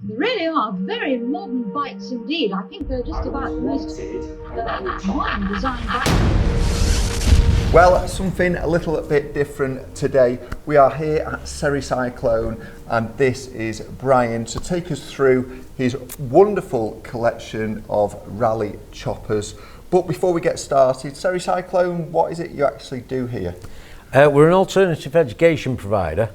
They really are very modern bikes indeed. I think they're just about the most modern design bikes. Well, something a little bit different today. We are here at Cera Cycloan and this is Brian to take us through his wonderful collection of Raleigh choppers. But before we get started, Cera Cycloan, what is it you actually do here? We're an alternative education provider,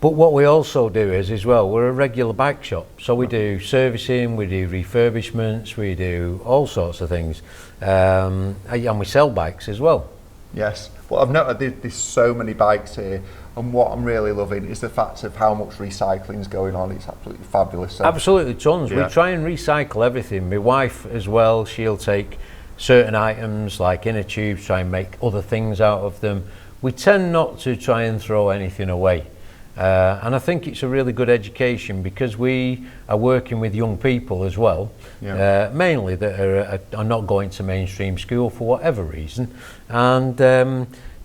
but what we also do is, as well, we're a regular bike shop. So we do servicing, we do refurbishments, we do all sorts of things, and we sell bikes as well. Yes, well, I've noted there's so many bikes here, and what I'm really loving is the fact of how much recycling is going on. It's absolutely fabulous. So, absolutely tons. yeah. We try and recycle everything. My wife as well, she'll take certain items like inner tubes, try and make other things out of them. We tend not to try and throw anything away. And I think it's a really good education because we are working with young people as well, yeah. Mainly that are not going to mainstream school for whatever reason. And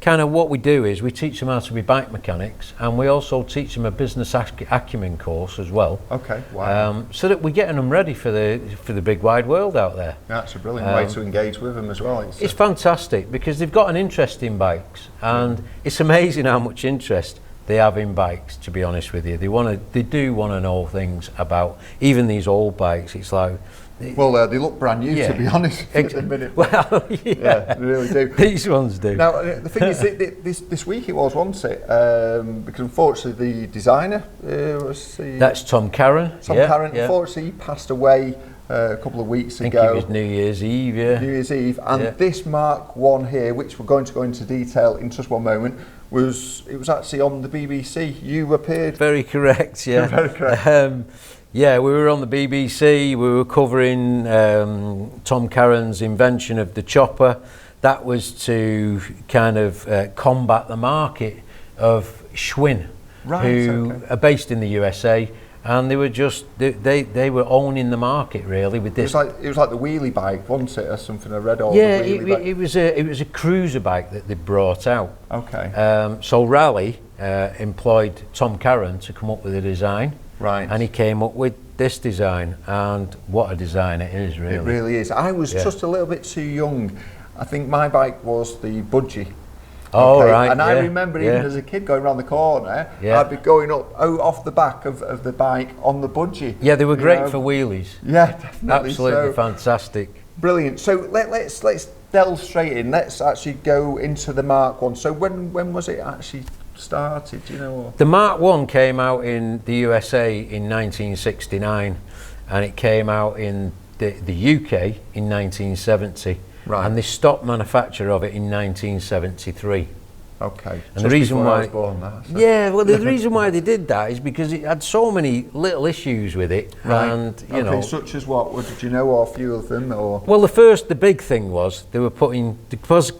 kind of what we do is we teach them how to be bike mechanics, and we also teach them a business acumen course as well. Okay, wow. So that we're getting them ready for the big wide world out there. That's a brilliant way to engage with them as well. It's fantastic because they've got an interest in bikes, and it's amazing how much interest they have in bikes, to be honest with you. They do want to know things about even these old bikes. It's like, well, they look brand new, yeah. To be honest, at the minute. Well, yeah, they really do. These ones do. Now, the thing is, this week it was, wasn't it? Because unfortunately, the designer that's Tom Karen. Tom Karen. Yeah. Unfortunately, he passed away a couple of weeks ago. I think it was New Year's Eve. Yeah. New Year's Eve, and this Mk1 here, which we're going to go into detail in just one moment. It was actually on the BBC. You appeared. Very correct, yeah. Very correct. Yeah, we were on the BBC. We were covering Tom Karen's invention of the chopper. That was to kind of combat the market of Schwinn, who are based in the USA. And they were just they were owning the market really with this. It was like the wheelie bike, wasn't it, or something I read? Yeah, it was a cruiser bike that they brought out. Okay. So Raleigh employed Tom Karen to come up with a design. Right. And he came up with this design, and what a design it is, really. It really is. I was just a little bit too young. I think my bike was the budgie. Oh, okay. Right. And I remember even as a kid going around the corner, I'd be going up off the back of the bike on the budgie. Yeah, they were great for wheelies. Yeah, definitely. Absolutely fantastic. Brilliant. So let's delve straight in. Let's actually go into the Mk1. So when was it actually started? Do you know? The Mk1 came out in the USA in 1969, and it came out in the UK in 1970. Right. And they stopped manufacture of it in 1973. Okay. And the reason why, I was born there, so. Yeah, well, the reason why they did that is because it had so many little issues with it, right. And you know, such as what? Did you know a few of them, or? Well, the big thing was they were putting because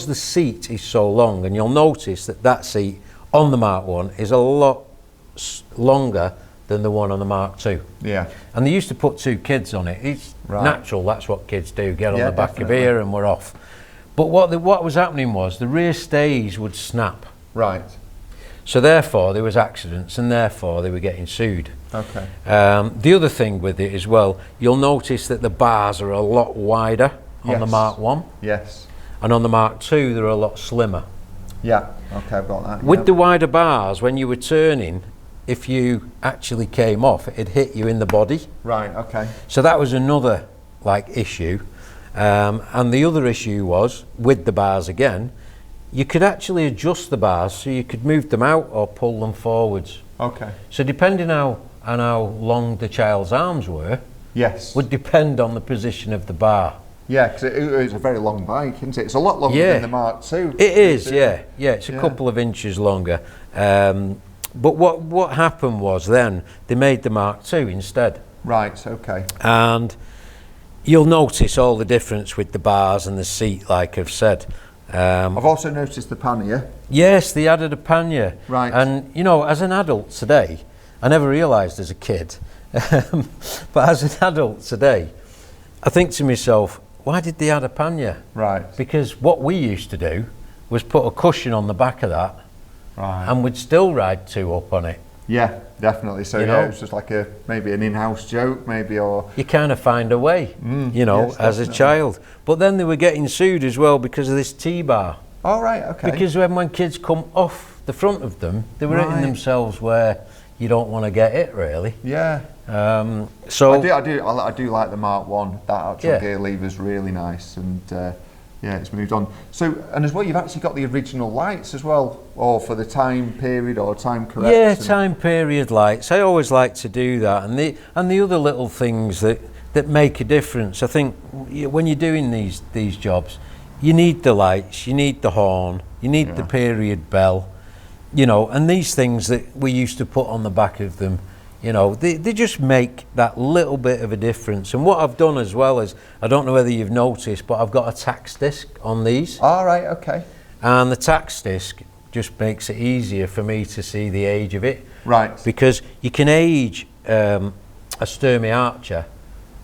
the seat is so long, and you'll notice that seat on the Mk1 is a lot longer than the one on the Mk2. Yeah. And they used to put two kids on it. It's natural, that's what kids do, get on the back definitely. of here and we're off. But what was happening was the rear stays would snap. Right. So therefore there was accidents, and therefore they were getting sued. Okay. The other thing with it as well, you'll notice that the bars are a lot wider on the Mk1. Yes. And on the Mk2 they're a lot slimmer. Yeah, okay, I've got that. With the wider bars, when you were turning, if you actually came off, it'd hit you in the body. Right, okay. So that was another issue. And the other issue was, with the bars again, you could actually adjust the bars so you could move them out or pull them forwards. Okay. So depending on how long the child's arms were, would depend on the position of the bar. Yeah, because it's a very long bike, isn't it? It's a lot longer than the Mk2. It is, yeah. It's a couple of inches longer. But what happened was then they made the Mk2 instead. Right, okay. And you'll notice all the difference with the bars and the seat, like I've said. I've also noticed the pannier. Yes, they added a pannier. Right. And you know, as an adult today, I never realised as a kid, but as an adult today, I think to myself, why did they add a pannier? Right. Because what we used to do was put a cushion on the back of that, right. and we'd still ride two up on it. Yeah, definitely. So You yeah, know? it's just like maybe an in-house joke, maybe, or You kind of find a way, you know, yes, as a definitely. child. But then they were getting sued as well because of this T-bar. all right, okay. Because when kids come off the front of them, they were hitting Right. themselves where you don't want to get hit, really. yeah, So I do like the Mark 1. That actual Yeah. gear lever's really nice, and yeah, it's moved on. So, and as well, you've actually got the original lights as well, or for the time period or time correct. yeah, and- time period lights. I always like to do that, and the other little things that make a difference. I think when you're doing these jobs, you need the lights, you need the horn, you need the period bell, you know, and these things that we used to put on the back of them, you know, they just make that little bit of a difference. And what I've done as well is, I don't know whether you've noticed, but I've got a tax disc on these, All right, okay. and the tax disc just makes it easier for me to see the age of it. Right. Because you can age a Sturmey Archer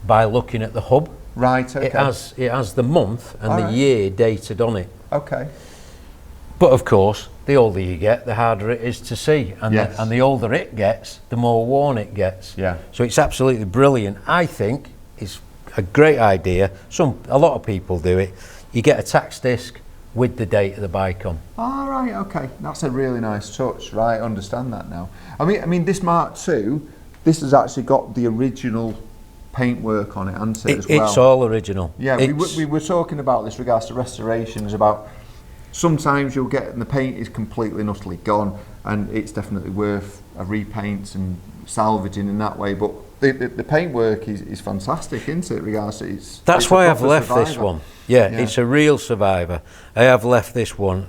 by looking at the hub. Right, okay. It has the month and the Alright. year dated on it. Okay. But of course, the older you get, the harder it is to see, and Yes. the older it gets, the more worn it gets. Yeah. So it's absolutely brilliant. I think it's a great idea. A lot of people do it. You get a tax disc with the date of the bike on. All right, okay. That's a really nice touch. Right, I understand that now. I mean, this Mark II, this has actually got the original paintwork on it, hasn't it, as well? It's all original. Yeah, we were talking about this regards to restorations, about sometimes you'll get and the paint is completely and utterly gone, and it's definitely worth a repaint and salvaging in that way. But the paintwork is fantastic, isn't it? Regards to That's it's a why I've proper left this survivor. one. Yeah, Yeah. it's a real survivor. I have left this one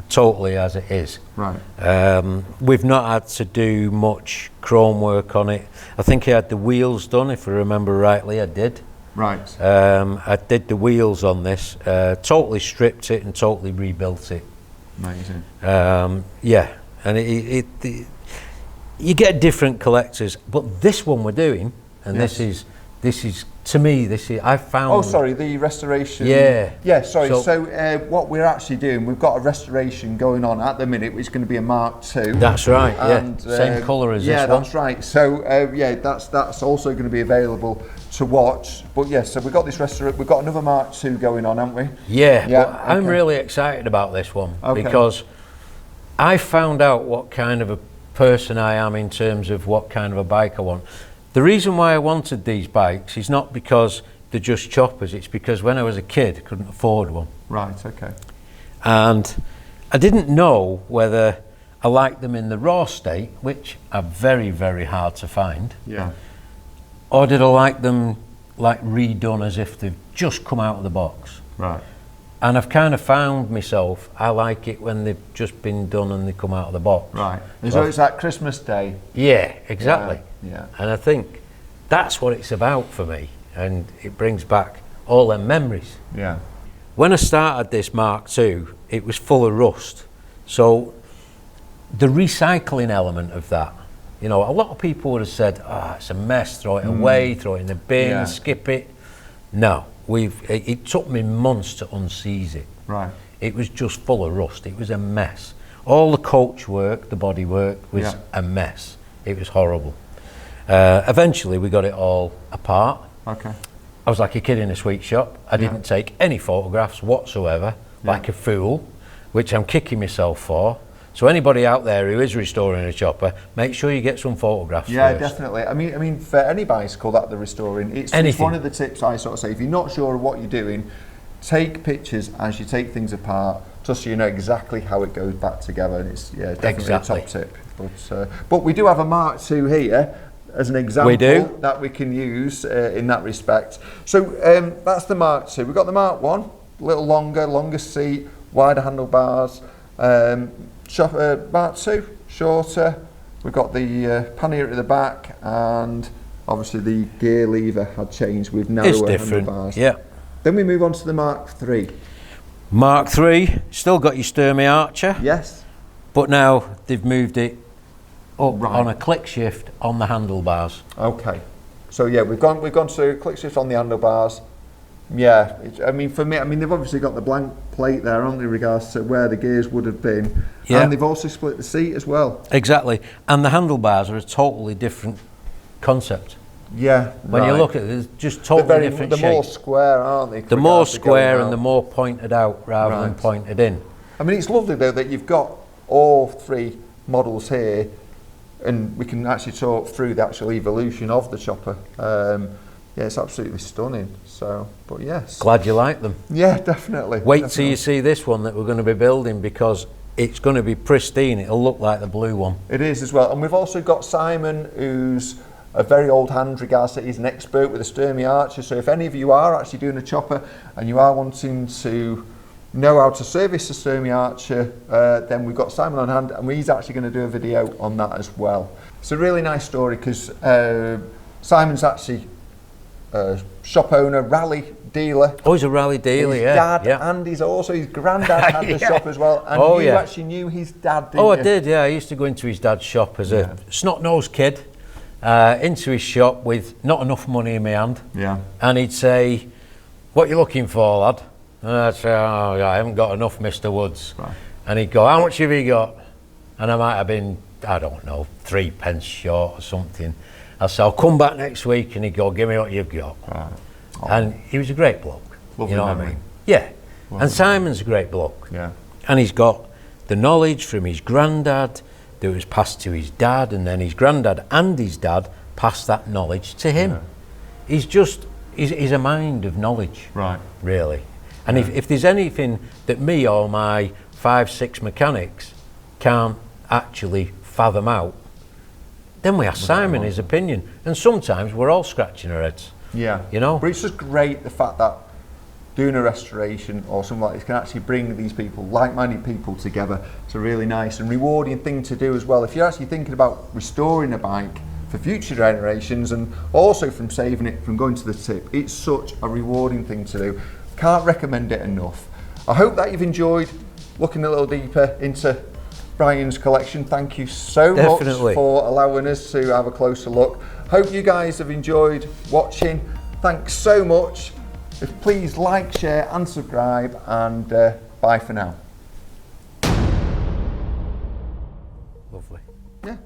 totally as it is. Right. We've not had to do much chrome work on it. I think I had the wheels done, if I remember rightly. I did. Right. I did the wheels on this, totally stripped it and totally rebuilt it. Amazing. Yeah, and you get different collectors, but this one we're doing, and Yes. this is to me, I found. Oh, sorry, the restoration. Yeah. Yeah, sorry. So- So, what we're actually doing, we've got a restoration going on at the minute, which is going to be a Mark II. That's right. And, Yeah, same colour as yeah, this one. that's right. So, yeah, that's also going to be available to watch. But yes, so we've got this we've got another Mark II going on, haven't we? Yeah, Yeah, but I'm okay. really excited about this one Okay. because I found out what kind of a person I am in terms of what kind of a bike I want. The reason why I wanted these bikes is not because they're just choppers, it's because when I was a kid I couldn't afford one. Right. Okay. And I didn't know whether I liked them in the raw state, which are very, very hard to find, Yeah. or did I like them like redone as if they've just come out of the box. Right. And I've kind of found myself, I like it when they've just been done and they come out of the box. Right. So So it's like Christmas Day. Yeah, exactly. Yeah. And I think that's what it's about for me, and it brings back all them memories. Yeah. When I started this Mark II, it was full of rust. So the recycling element of that, you know, a lot of people would have said, it's a mess, throw it away, throw it in the bin, Yeah. skip it. No, it took me months to unseize it. Right. It was just full of rust. It was a mess. All the coach work, the body work was Yeah. a mess. It was horrible. Eventually we got it all apart. Okay. I was like a kid in a sweet shop. I didn't take any photographs whatsoever, like a fool, which I'm kicking myself for. So anybody out there who is restoring a chopper, make sure you get some photographs Yeah, first. definitely. I mean, for any bicycle that they're restoring, it's Anything. one of the tips I sort of say. If you're not sure of what you're doing, take pictures as you take things apart, just so you know exactly how it goes back together. And it's definitely Exactly. a top tip. But we do have a Mark II here as an example We do. that we can use in that respect. So that's the Mark II. We've got the Mark I, a little longer seat, wider handlebars. Mark II, shorter. We've got the pannier at the back, and obviously the gear lever had changed with narrower It's different, handlebars. yeah. Then we move on to the Mark III. Mark III, still got your Sturmey Archer, Yes. but now they've moved it up Right. on a click shift on the handlebars. Okay. So yeah, we've gone to click shift on the handlebars, Yeah, I mean, for me, I mean, they've obviously got the blank plate there, haven't they, in regards to where the gears would have been. Yeah. And they've also split the seat as well. Exactly. And the handlebars are a totally different concept. Yeah, When you look at it, they're just totally different They're shape. more square, aren't they? The more square and the more pointed out rather than pointed in. I mean, it's lovely though that you've got all three models here, and we can actually talk through the actual evolution of the chopper. Yeah, it's absolutely stunning. So, but yes. Glad you like them. Yeah, definitely. Wait till you see this one that we're going to be building, because it's going to be pristine. It'll look like the blue one. It is as well. And we've also got Simon, who's a very old hand regards to he's an expert with a Sturmey Archer. So if any of you are actually doing a chopper and you are wanting to know how to service a Sturmey Archer, then we've got Simon on hand, and he's actually going to do a video on that as well. It's a really nice story because Simon's actually a shop owner, Raleigh dealer. Oh, he's a Raleigh dealer, his yeah. dad, yeah. and his granddad had the shop as well. And you actually knew his dad, didn't you? Oh, I did, yeah. I used to go into his dad's shop as a snot-nosed kid, into his shop with not enough money in my hand. Yeah. And he'd say, "What you looking for, lad?" And I'd say, "Oh, yeah, I haven't got enough, Mr. Woods." Right. And he'd go, "How much have you got?" And I might have been, I don't know, 3 pence short or something. I said, "I'll come back next week," and he'd go, "Give me what you've got." Right. Oh. And he was a great bloke. Lovely you know memory. what I mean? Yeah. Lovely. And Simon's a great bloke. Yeah. And he's got the knowledge from his granddad that was passed to his dad, and then his granddad and his dad passed that knowledge to him. Yeah. He's a mind of knowledge. Right. Really. And if there's anything that me or my 5-6 mechanics can't actually fathom out, then we ask Simon his opinion. And sometimes we're all scratching our heads. Yeah. You know? But it's just great the fact that doing a restoration or something like this can actually bring these people, like-minded people, together. It's a really nice and rewarding thing to do as well. If you're actually thinking about restoring a bike for future generations, and also from saving it from going to the tip, it's such a rewarding thing to do. Can't recommend it enough. I hope that you've enjoyed looking a little deeper into Brian's collection. Thank you so much for allowing us to have a closer look. Hope you guys have enjoyed watching. Thanks so much. Please like, share and subscribe, and bye for now. Lovely. Yeah,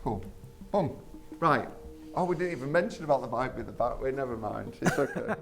cool. Boom. Right. Oh, we didn't even mention about the bike with the back. Never mind. It's okay.